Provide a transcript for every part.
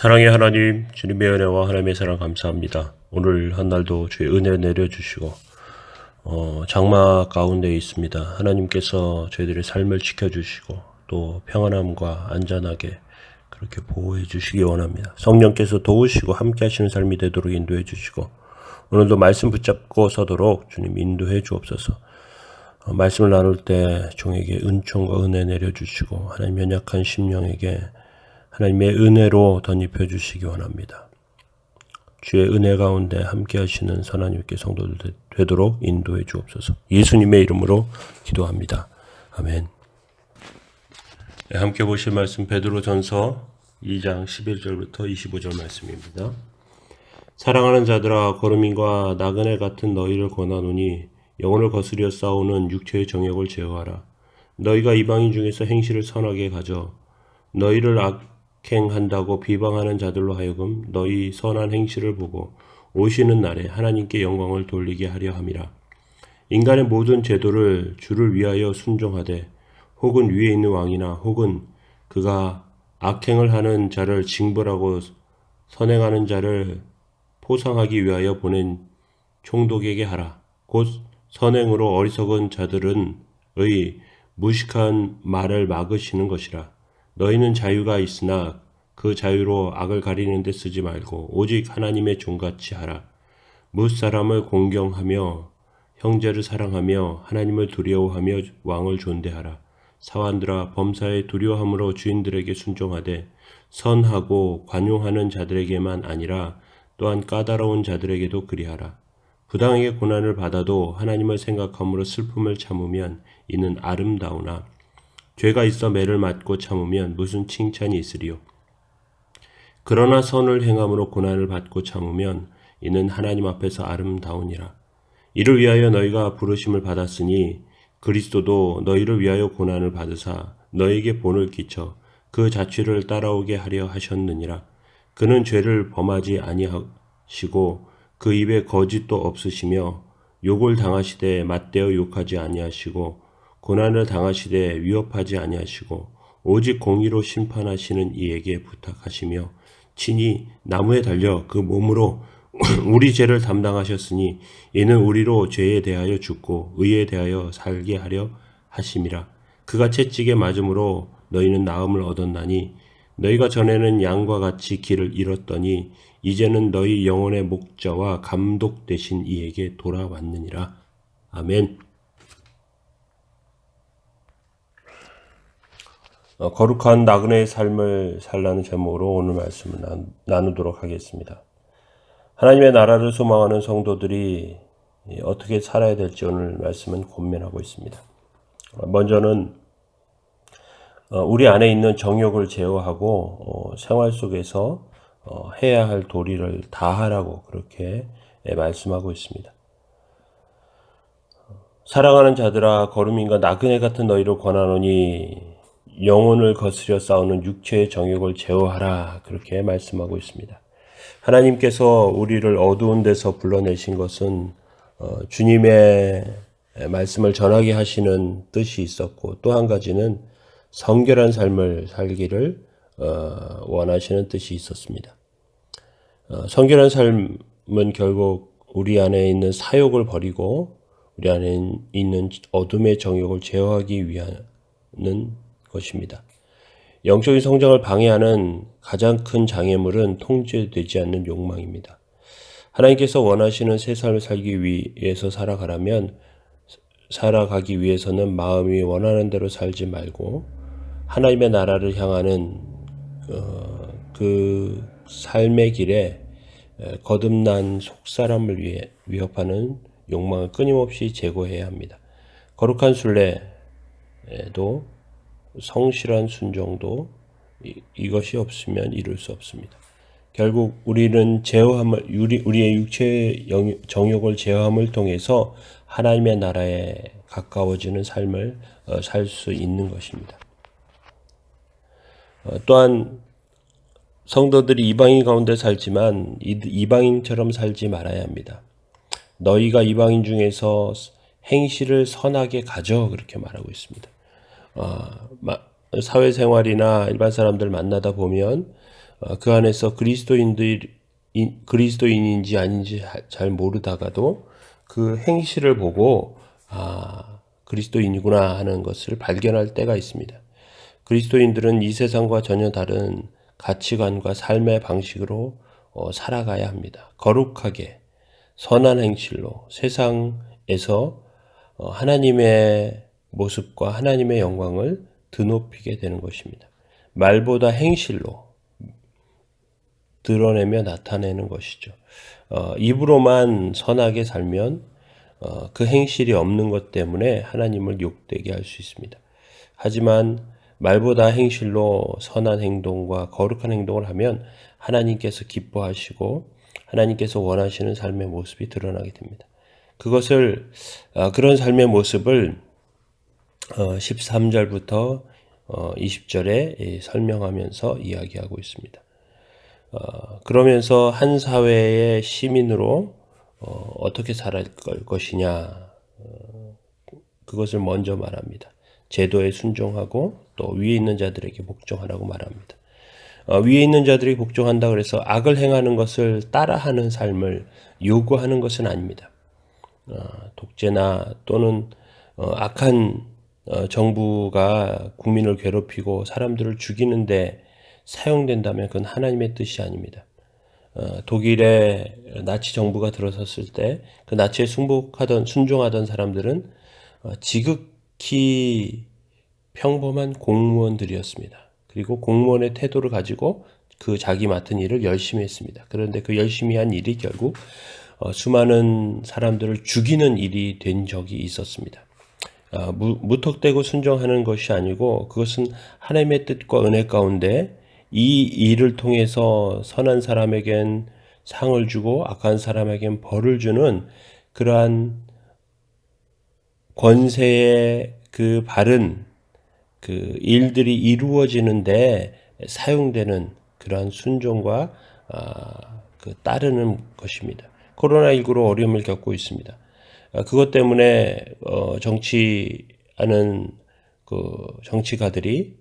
사랑의 하나님, 주님의 은혜와 하나님의 사랑 감사합니다. 오늘 한날도 주의 은혜 내려주시고 장마 가운데 있습니다. 하나님께서 저희들의 삶을 지켜주시고 또 평안함과 안전하게 그렇게 보호해 주시기 원합니다. 성령께서 도우시고 함께 하시는 삶이 되도록 인도해 주시고 오늘도 말씀 붙잡고 서도록 주님 인도해 주옵소서. 말씀을 나눌 때 종에게 은총과 은혜 내려주시고 하나님 연약한 심령에게 하나님의 은혜로 덧입혀 주시기 원합니다. 주의 은혜 가운데 함께 하시는 선하님께 성도들 되도록 인도해 주옵소서. 예수님의 이름으로 기도합니다. 아멘. 네, 함께 보실 말씀 베드로전서 2장 11절부터 25절 말씀입니다. 사랑하는 자들아, 거루민과 나그네 같은 너희를 권하노니 영혼을 거스려 싸우는 육체의 정욕을 제어하라. 너희가 이방인 중에서 행실을 선하게 가져 너희를 악행한다고 비방하는 자들로 하여금 너희 선한 행실을 보고 오시는 날에 하나님께 영광을 돌리게 하려 함이라. 인간의 모든 제도를 주를 위하여 순종하되 혹은 위에 있는 왕이나 혹은 그가 악행을 하는 자를 징벌하고 선행하는 자를 포상하기 위하여 보낸 총독에게 하라. 곧 선행으로 어리석은 자들은 의 무식한 말을 막으시는 것이라. 너희는 자유가 있으나 그 자유로 악을 가리는 데 쓰지 말고 오직 하나님의 종같이 하라. 무사람을 공경하며 형제를 사랑하며 하나님을 두려워하며 왕을 존대하라. 사환들아, 범사의 두려워함으로 주인들에게 순종하되 선하고 관용하는 자들에게만 아니라 또한 까다로운 자들에게도 그리하라. 부당하게 고난을 받아도 하나님을 생각함으로 슬픔을 참으면 이는 아름다우나 죄가 있어 매를 맞고 참으면 무슨 칭찬이 있으리요. 그러나 선을 행함으로 고난을 받고 참으면 이는 하나님 앞에서 아름다우니라. 이를 위하여 너희가 부르심을 받았으니 그리스도도 너희를 위하여 고난을 받으사 너희에게 본을 끼쳐 그 자취를 따라오게 하려 하셨느니라. 그는 죄를 범하지 아니하시고 그 입에 거짓도 없으시며 욕을 당하시되 맞대어 욕하지 아니하시고 고난을 당하시되 위협하지 아니하시고 오직 공의로 심판하시는 이에게 부탁하시며 친히 나무에 달려 그 몸으로 우리 죄를 담당하셨으니 이는 우리로 죄에 대하여 죽고 의에 대하여 살게 하려 하심이라. 그가 채찍에 맞음으로 너희는 나음을 얻었나니 너희가 전에는 양과 같이 길을 잃었더니 이제는 너희 영혼의 목자와 감독 되신 이에게 돌아왔느니라. 아멘. 거룩한 나그네의 삶을 살라는 제목으로 오늘 말씀을 나누도록 하겠습니다. 하나님의 나라를 소망하는 성도들이 어떻게 살아야 될지 오늘 말씀은 권면하고 있습니다. 먼저는 우리 안에 있는 정욕을 제어하고 생활 속에서 해야 할 도리를 다하라고 그렇게 말씀하고 있습니다. 사랑하는 자들아, 거루민과 나그네 같은 너희를 권하노니 영혼을 거스려 싸우는 육체의 정욕을 제어하라 그렇게 말씀하고 있습니다. 하나님께서 우리를 어두운 데서 불러내신 것은 주님의 말씀을 전하게 하시는 뜻이 있었고 또 한 가지는 성결한 삶을 살기를 원하시는 뜻이 있었습니다. 성결한 삶은 결국 우리 안에 있는 사욕을 버리고 우리 안에 있는 어둠의 정욕을 제어하기 위한 것입니다. 영적인 성장을 방해하는 가장 큰 장애물은 통제되지 않는 욕망입니다. 하나님께서 원하시는 새 삶을 살기 위해서 살아가기 위해서는 마음이 원하는 대로 살지 말고 하나님의 나라를 향하는 그 삶의 길에 거듭난 속사람을 위해 위협하는 욕망을 끊임없이 제거해야 합니다. 거룩한 순례도 성실한 순종도 이것이 없으면 이룰 수 없습니다. 결국 우리는 우리의 육체의 정욕을 제어함을 통해서 하나님의 나라에 가까워지는 삶을 살 수 있는 것입니다. 또한 성도들이 이방인 가운데 살지만 이방인처럼 살지 말아야 합니다. 너희가 이방인 중에서 행실을 선하게 가져 그렇게 말하고 있습니다. 사회생활이나 일반 사람들 만나다 보면 그 안에서 그리스도인인지 아닌지 잘 모르다가도 그 행실을 보고 그리스도인이구나 하는 것을 발견할 때가 있습니다. 그리스도인들은 이 세상과 전혀 다른 가치관과 삶의 방식으로 살아가야 합니다. 거룩하게 선한 행실로 세상에서 하나님의 모습과 하나님의 영광을 드높이게 되는 것입니다. 말보다 행실로 드러내며 나타내는 것이죠. 입으로만 선하게 살면 그 행실이 없는 것 때문에 하나님을 욕되게 할 수 있습니다. 하지만 말보다 행실로 선한 행동과 거룩한 행동을 하면 하나님께서 기뻐하시고 하나님께서 원하시는 삶의 모습이 드러나게 됩니다. 그런 삶의 모습을 13절부터 20절에 설명하면서 이야기하고 있습니다. 그러면서 한 사회의 시민으로 어떻게 살아갈 것이냐, 그것을 먼저 말합니다. 제도에 순종하고 또 위에 있는 자들에게 복종하라고 말합니다. 위에 있는 자들에게 복종한다 그래서 악을 행하는 것을 따라하는 삶을 요구하는 것은 아닙니다. 독재나 또는 악한 정부가 국민을 괴롭히고 사람들을 죽이는데 사용된다면 그건 하나님의 뜻이 아닙니다. 독일의 나치 정부가 들어섰을 때 그 나치에 순종하던 사람들은 지극히 평범한 공무원들이었습니다. 그리고 공무원의 태도를 가지고 그 자기 맡은 일을 열심히 했습니다. 그런데 그 열심히 한 일이 결국 수많은 사람들을 죽이는 일이 된 적이 있었습니다. 무턱대고 순종하는 것이 아니고 그것은 하나님의 뜻과 은혜 가운데 이 일을 통해서 선한 사람에겐 상을 주고 악한 사람에겐 벌을 주는 그러한 권세의 그 바른 그 일들이 이루어지는데 사용되는 그러한 순종과 따르는 것입니다. 코로나19로 어려움을 겪고 있습니다. 그것 때문에 정치하는 그 정치가들이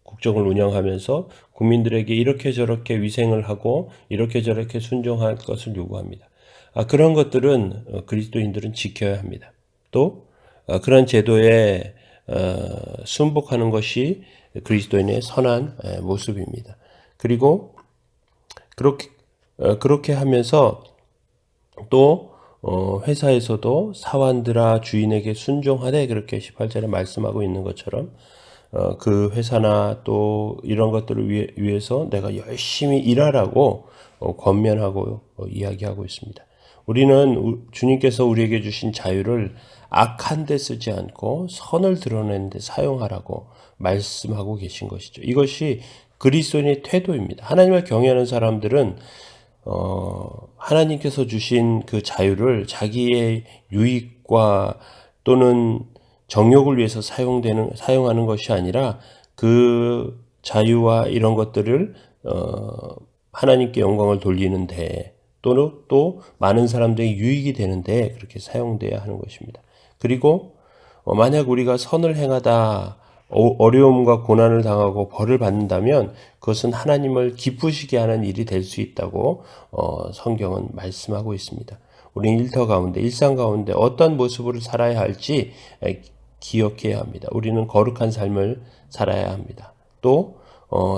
국정을 운영하면서 국민들에게 이렇게 저렇게 위생을 하고 이렇게 저렇게 순종할 것을 요구합니다. 그런 것들은 그리스도인들은 지켜야 합니다. 또 그런 제도에 순복하는 것이 그리스도인의 선한 모습입니다. 그리고 그렇게 하면서 또 회사에서도 사원들아 주인에게 순종하되 그렇게 18절에 말씀하고 있는 것처럼 그 회사나 또 이런 것들을 위해서 내가 열심히 일하라고 권면하고 이야기하고 있습니다. 우리는 주님께서 우리에게 주신 자유를 악한 데 쓰지 않고 선을 드러내는 데 사용하라고 말씀하고 계신 것이죠. 이것이 그리스도인의 태도입니다. 하나님을 경외하는 사람들은 하나님께서 주신 그 자유를 자기의 유익과 또는 정욕을 위해서 사용하는 것이 아니라 그 자유와 이런 것들을 하나님께 영광을 돌리는데 또는 또 많은 사람들이 유익이 되는데 그렇게 사용돼야 하는 것입니다. 그리고 만약 우리가 선을 행하다 어려움과 고난을 당하고 벌을 받는다면 그것은 하나님을 기쁘시게 하는 일이 될 수 있다고 성경은 말씀하고 있습니다. 우리는 일상 가운데 어떤 모습으로 살아야 할지 기억해야 합니다. 우리는 거룩한 삶을 살아야 합니다. 또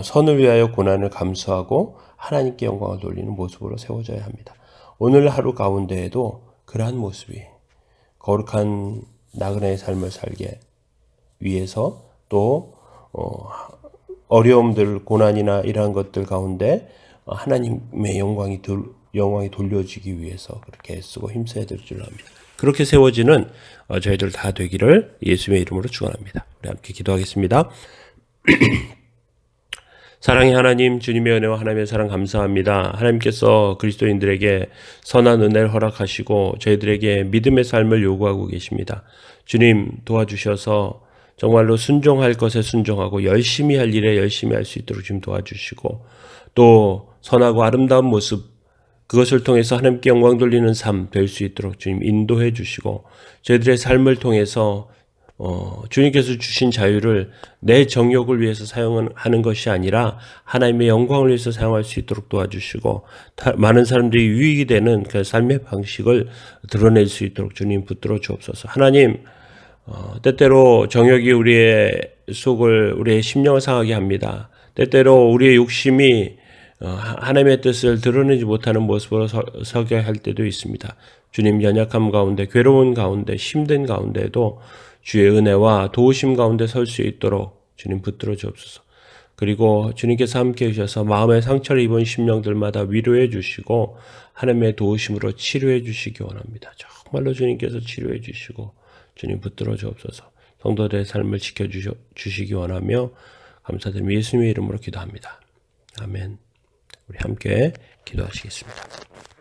선을 위하여 고난을 감수하고 하나님께 영광을 돌리는 모습으로 세워져야 합니다. 오늘 하루 가운데에도 그러한 모습이 거룩한 나그네의 삶을 살게 위해서 또 어려움들, 고난이나 이러한 것들 가운데 하나님의 영광이 돌려지기 위해서 그렇게 애쓰고 힘써야 될 줄 압니다. 그렇게 세워지는 저희들 다 되기를 예수님의 이름으로 축원합니다. 우리 함께 기도하겠습니다. 사랑의 하나님, 주님의 은혜와 하나님의 사랑 감사합니다. 하나님께서 그리스도인들에게 선한 은혜를 허락하시고 저희들에게 믿음의 삶을 요구하고 계십니다. 주님 도와주셔서 정말로 순종할 것에 순종하고 열심히 할 일에 열심히 할 수 있도록 주님 도와주시고 또 선하고 아름다운 모습 그것을 통해서 하나님께 영광 돌리는 삶 될 수 있도록 주님 인도해 주시고 저희들의 삶을 통해서 주님께서 주신 자유를 내 정욕을 위해서 사용하는 것이 아니라 하나님의 영광을 위해서 사용할 수 있도록 도와주시고 많은 사람들이 유익이 되는 그 삶의 방식을 드러낼 수 있도록 주님 붙들어 주옵소서. 하나님, 때때로 정욕이 우리의 속을, 우리의 심령을 상하게 합니다. 때때로 우리의 욕심이 하나님의 뜻을 드러내지 못하는 모습으로 서게 할 때도 있습니다. 주님, 연약함 가운데, 괴로운 가운데, 힘든 가운데도 주의 은혜와 도우심 가운데 설 수 있도록 주님 붙들어 주옵소서. 그리고 주님께서 함께 해주셔서 마음의 상처를 입은 심령들마다 위로해 주시고 하나님의 도우심으로 치료해 주시기 원합니다. 정말로 주님께서 치료해 주시고 주님 붙들어 주옵소서. 성도들의 삶을 지켜주시기 원하며 감사드리며 예수님의 이름으로 기도합니다. 아멘. 우리 함께 기도하시겠습니다.